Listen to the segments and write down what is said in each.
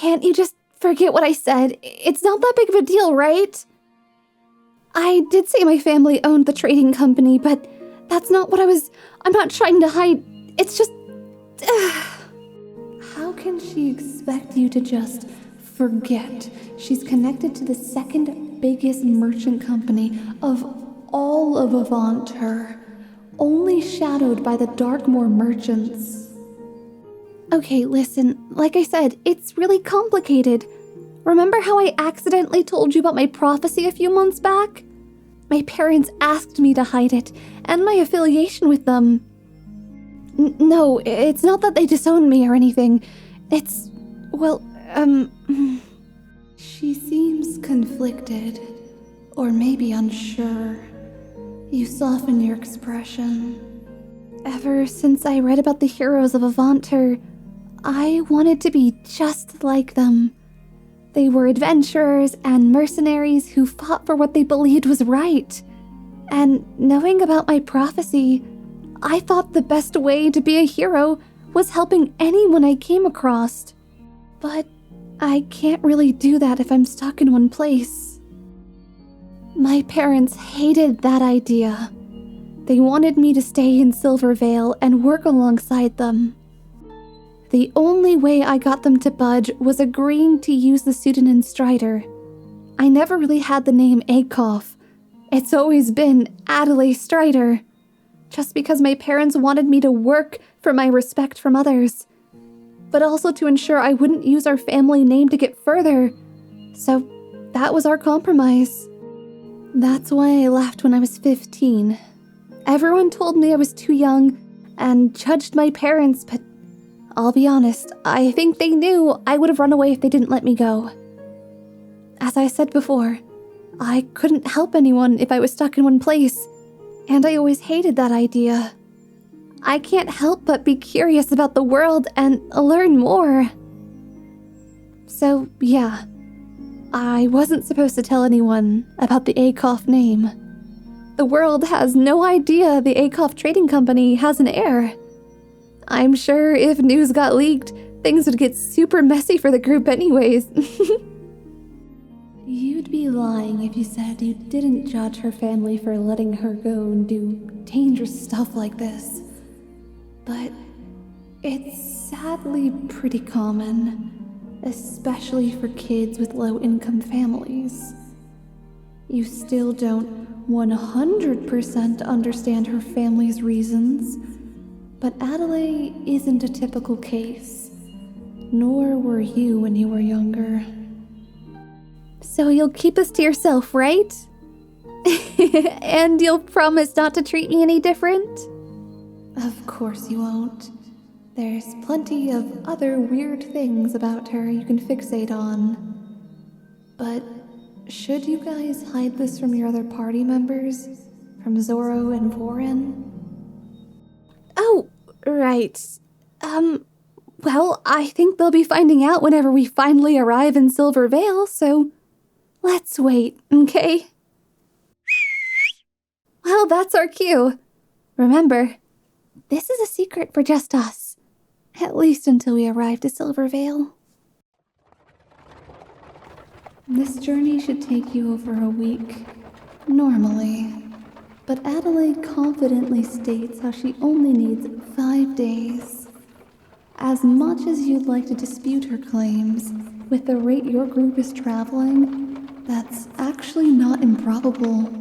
Can't you just forget what I said? It's not that big of a deal, right? I did say my family owned the trading company, but that's not what I'm not trying to hide. It's just... How can she expect you to just forget she's connected to the second biggest merchant company of all of 𝗏𝗏𝗏, only shadowed by the Darkmoor merchants? Okay, listen, like I said, it's really complicated. Remember how I accidentally told you about my prophecy a few months back? My parents asked me to hide it, and my affiliation with them. No, it's not that they disowned me or anything. It's, well, She seems conflicted, or maybe unsure. You soften your expression. Ever since I read about the heroes of 𝗏𝗏𝗏, I wanted to be just like them. They were adventurers and mercenaries who fought for what they believed was right. And knowing about my prophecy, I thought the best way to be a hero was helping anyone I came across. But I can't really do that if I'm stuck in one place. My parents hated that idea. They wanted me to stay in Silvervale and work alongside them. The only way I got them to budge was agreeing to use the pseudonym Strider. I never really had the name 𝗏𝗏𝗏. It's always been Addley Strider, just because my parents wanted me to work for my respect from others, but also to ensure I wouldn't use our family name to get further. So that was our compromise. That's why I left when I was 15. Everyone told me I was too young and judged my parents, but I'll be honest, I think they knew I would have run away if they didn't let me go. As I said before, I couldn't help anyone if I was stuck in one place, and I always hated that idea. I can't help but be curious about the world and learn more. So, yeah, I wasn't supposed to tell anyone about the 𝗏𝗏𝗏 name. The world has no idea the 𝗏𝗏𝗏 trading company has an heir. I'm sure if news got leaked, things would get super messy for the group anyways. You'd be lying if you said you didn't judge her family for letting her go and do dangerous stuff like this. But it's sadly pretty common, especially for kids with low-income families. You still don't 100% understand her family's reasons, but Addley isn't a typical case, nor were you when you were younger. So you'll keep this to yourself, right? And you'll promise not to treat me any different? Of course you won't. There's plenty of other weird things about her you can fixate on. But should you guys hide this from your other party members? From Zoroh and Vor'ren? Oh, right. Well, I think they'll be finding out whenever we finally arrive in Silvervale, so let's wait, okay? Well, that's our cue. Remember, this is a secret for just us. At least until we arrive to Silvervale. This journey should take you over a week, normally. But Addley confidently states how she only needs 5 days. As much as you'd like to dispute her claims, with the rate your group is traveling, that's actually not improbable.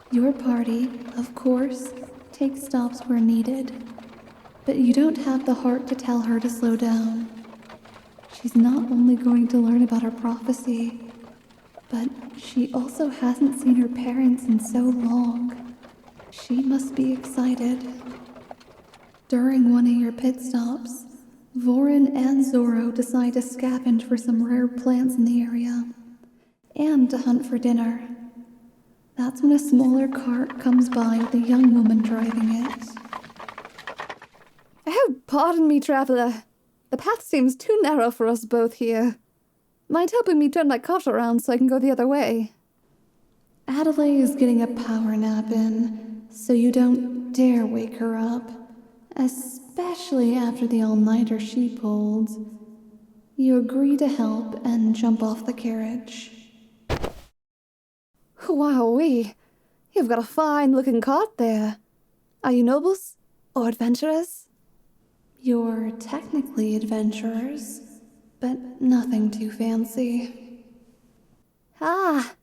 Your party, of course, takes stops where needed, but you don't have the heart to tell her to slow down. She's not only going to learn about her prophecy, but she also hasn't seen her parents in so long. She must be excited. During one of your pit stops, Vor'ren and Zoroh decide to scavenge for some rare plants in the area, and to hunt for dinner. That's when a smaller cart comes by with a young woman driving it. Oh, pardon me, traveler. The path seems too narrow for us both here. Mind helping me turn my cart around so I can go the other way? Addley is getting a power nap in, so you don't dare wake her up, especially after the all-nighter she pulled. You agree to help and jump off the carriage. Wowee, you've got a fine-looking cart there. Are you nobles or adventurers? You're technically adventurers, but nothing too fancy. Ah,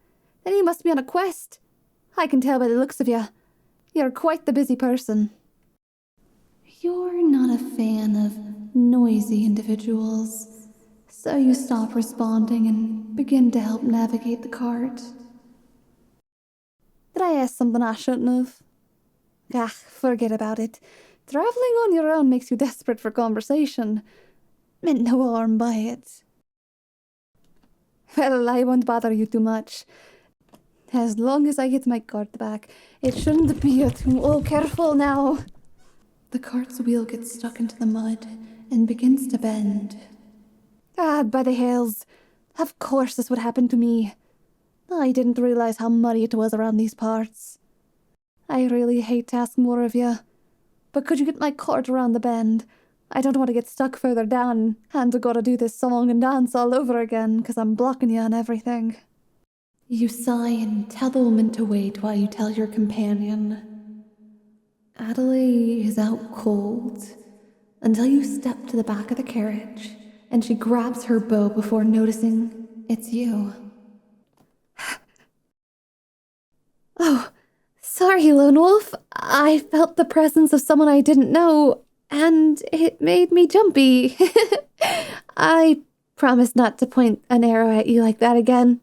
then you must be on a quest. I can tell by the looks of you. You're quite the busy person. You're not a fan of noisy individuals, so you stop responding and begin to help navigate the cart. Did I ask something I shouldn't have? Ah, forget about it. Traveling on your own makes you desperate for conversation. Meant no harm by it. Well, I won't bother you too much. As long as I get my cart back, it shouldn't be too careful now. The cart's wheel gets stuck into the mud and begins to bend. Ah, by the hells. Of course this would happen to me. I didn't realize how muddy it was around these parts. I really hate to ask more of you, but could you get my cart around the bend? I don't want to get stuck further down and gotta do this song and dance all over again because I'm blocking you and everything. You sigh and tell the woman to wait while you tell your companion. Addley is out cold until you step to the back of the carriage and she grabs her bow before noticing it's you. Oh, sorry, Lone Wolf. I felt the presence of someone I didn't know, and it made me jumpy. I promise not to point an arrow at you like that again.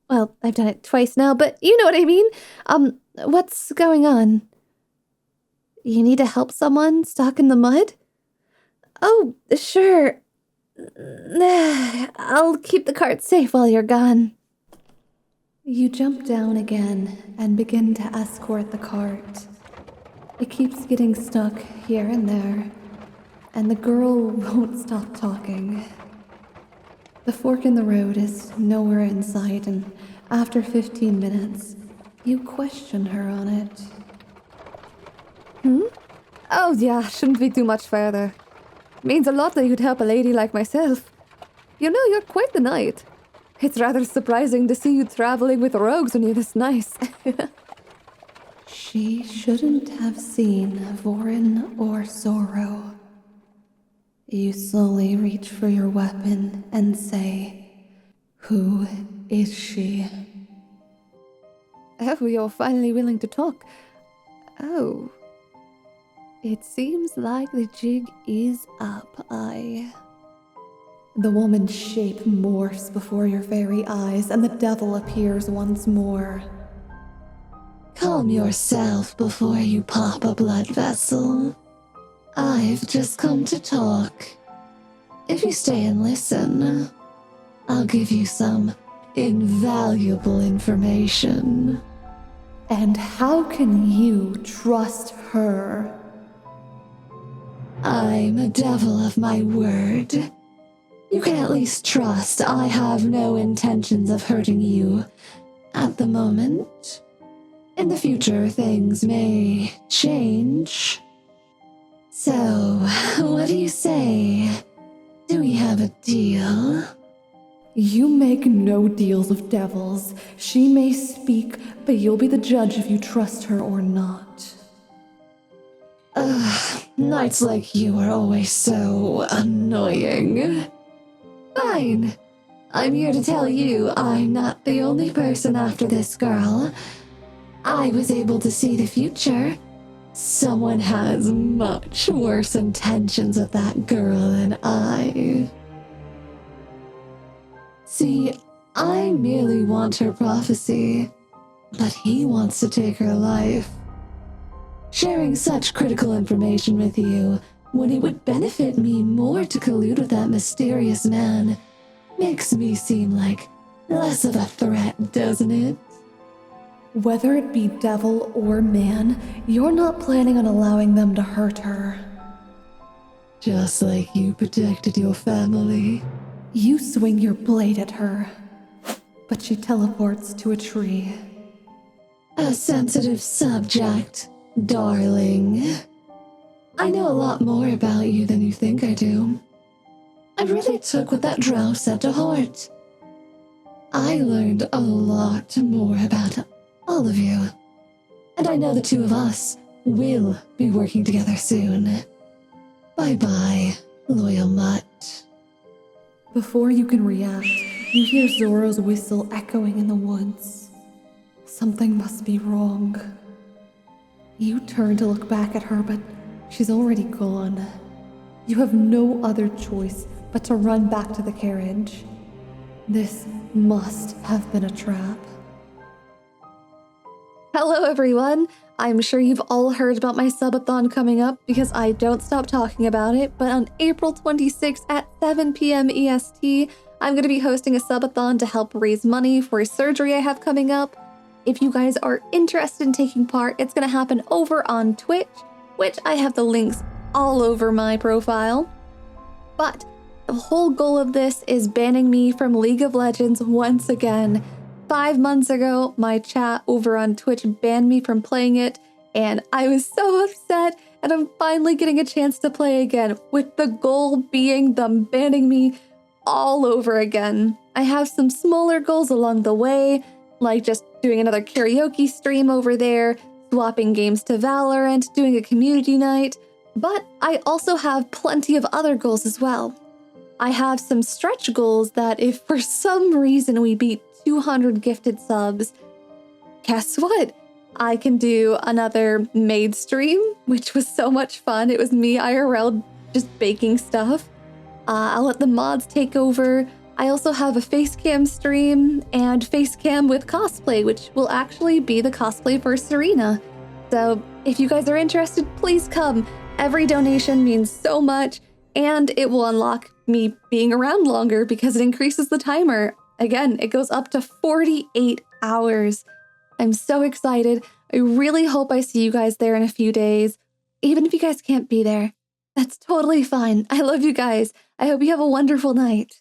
Well, I've done it twice now, but you know what I mean. What's going on? You need to help someone stuck in the mud? Oh, sure. I'll keep the cart safe while you're gone. You jump down again and begin to escort the cart. It keeps getting stuck here and there, and the girl won't stop talking. The fork in the road is nowhere in sight, and after 15 minutes, you question her on it. Oh yeah, shouldn't be too much further. Means a lot that you'd help a lady like myself. You know, you're quite the knight. It's rather surprising to see you traveling with rogues when you're this nice. She shouldn't have seen Vor'ren or Zoroh. You slowly reach for your weapon and say, "Who is she?" Oh, you're finally willing to talk. Oh. It seems like the jig is up, The woman's shape morphs before your very eyes, and the devil appears once more. Calm yourself before you pop a blood vessel. I've just come to talk. If you stay and listen, I'll give you some invaluable information. And how can you trust her? I'm a devil of my word. You can at least trust I have no intentions of hurting you at the moment. In the future, things may change. So, what do you say? Do we have a deal? You make no deals with devils. She may speak, but you'll be the judge if you trust her or not. Knights like you are always so annoying. Fine. I'm here to tell you I'm not the only person after this girl. I was able to see the future. Someone has much worse intentions with that girl than I. See, I merely want her prophecy, but he wants to take her life. Sharing such critical information with you, when it would benefit me more to collude with that mysterious man, makes me seem like less of a threat, doesn't it? Whether it be devil or man, you're not planning on allowing them to hurt her. Just like you protected your family. You swing your blade at her, but she teleports to a tree. A sensitive subject, darling. I know a lot more about you than you think I do. I really took what that drow said to heart. I learned a lot more about all of you. And I know the two of us will be working together soon. Bye-bye, loyal mutt. Before you can react, you hear Zoro's whistle echoing in the woods. Something must be wrong. You turn to look back at her, but she's already gone. You have no other choice but to run back to the carriage. This must have been a trap. Hello everyone! I'm sure you've all heard about my subathon coming up because I don't stop talking about it, but on April 26th at 7 p.m. EST, I'm going to be hosting a subathon to help raise money for a surgery I have coming up. If you guys are interested in taking part, it's going to happen over on Twitch, which I have the links all over my profile. But the whole goal of this is banning me from League of Legends once again. 5 months ago, my chat over on Twitch banned me from playing it, and I was so upset, and I'm finally getting a chance to play again, with the goal being them banning me all over again. I have some smaller goals along the way, like just doing another karaoke stream over there, swapping games to Valorant, doing a community night, but I also have plenty of other goals as well. I have some stretch goals that if for some reason we beat 200 gifted subs, guess what? I can do another maid stream, which was so much fun. It was me IRL just baking stuff. I'll let the mods take over. I also have a face cam stream and face cam with cosplay, which will actually be the cosplay for Serena. So if you guys are interested, please come. Every donation means so much, and it will unlock me being around longer because it increases the timer. Again, it goes up to 48 hours. I'm so excited. I really hope I see you guys there in a few days. Even if you guys can't be there, that's totally fine. I love you guys. I hope you have a wonderful night.